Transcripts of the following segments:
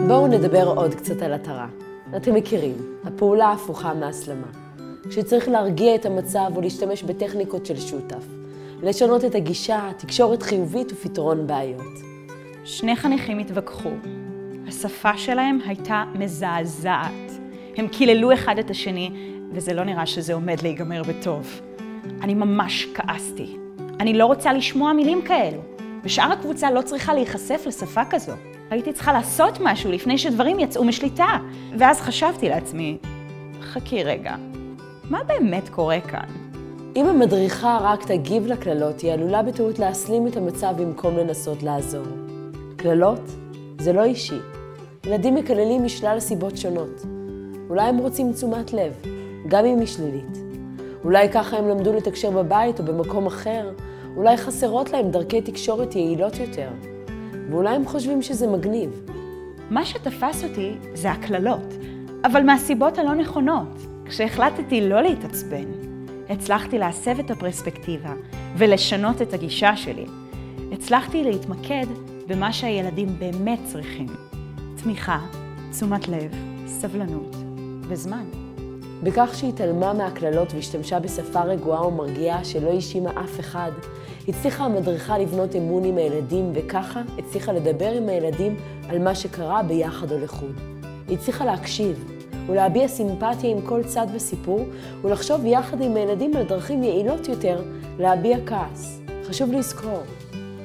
בואו נדבר עוד קצת על התרה. אתם מכירים, הפעולה ההפוכה מהסלמה. כשצריך להרגיע את המצב או להשתמש בטכניקות של שותף. לשנות את הגישה, תקשורת חיובית ופתרון בעיות. שני חניכים התווכחו. השפה שלהם הייתה מזעזעת. הם קיללו אחד את השני, וזה לא נראה שזה עומד להיגמר בטוב. אני ממש כעסתי. אני לא רוצה לשמוע מילים כאלו. ושאר הקבוצה לא צריכה להיחשף לשפה כזו. הייתי צריכה לעשות משהו לפני שדברים יצאו משליטה. ואז חשבתי לעצמי, חכי רגע, מה באמת קורה כאן? אם המדריכה רק תגיב לקללות, היא עלולה בטעות להסלים את המצב במקום לנסות לעזור. קללות זה לא אישי. ילדים מקללים משלל סיבות שונות. אולי הם רוצים תשומת לב, גם אם היא שלילית. אולי ככה הם למדו לתקשר בבית או במקום אחר. אולי חסרות להם דרכי תקשורת יעילות יותר. ואולי הם חושבים שזה מגניב. מה שתפס אותי זה הקללות, אבל מהסיבות הלא נכונות. כשהחלטתי לא להתעצבן, הצלחתי להסב את הפרספקטיבה ולשנות את הגישה שלי. הצלחתי להתמקד במה שהילדים באמת צריכים. תמיכה, תשומת לב, סבלנות וזמן. בכך שהתעלמה מהקללות והשתמשה בשפה רגועה ומרגיעה שלא האשימה אף אחד, הצליחה המדריכה לבנות אמון עם הילדים, וככה הצליחה לדבר עם הילדים על מה שקרה ביחד או לחוד. היא הצליחה להקשיב ולהביע סימפתיה עם כל צד בסיפור, ולחשוב יחד עם הילדים על דרכים יעילות יותר להביע כעס. חשוב לזכור,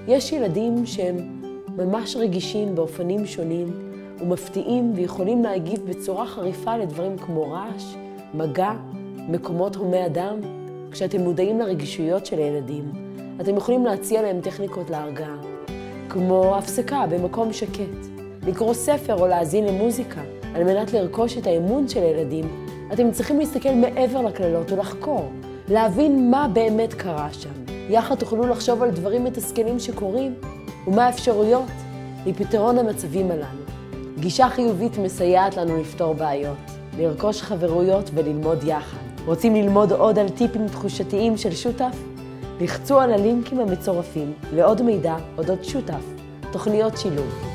יש ילדים שהם ממש רגישים באופנים שונים ומפתיעים ויכולים להגיב בצורה חריפה לדברים כמו רעש, מגע, מקומות הומי אדם. כשאתם מודעים לרגישויות של הילדים, אתם יכולים להציע להם טכניקות להרגעה, כמו הפסקה במקום שקט, לקרוא ספר או להאזין למוזיקה. על מנת לרכוש את האמון של הילדים, אתם צריכים להסתכל מעבר לקללות ולחקור, להבין מה באמת קרה שם. יחד תוכלו לחשוב על דברים מתסכלים שקורים, ומה האפשרויות לפתרון המצבים הללו. גישה חיובית מסייעת לנו לפתור בעיות, לרכוש חברויות וללמוד יחד. רוצים ללמוד עוד על טיפים תחושתיים של שותף? לחצו על הלינקים המצורפים לעוד מידע אודות שותף, תוכניות שילוב.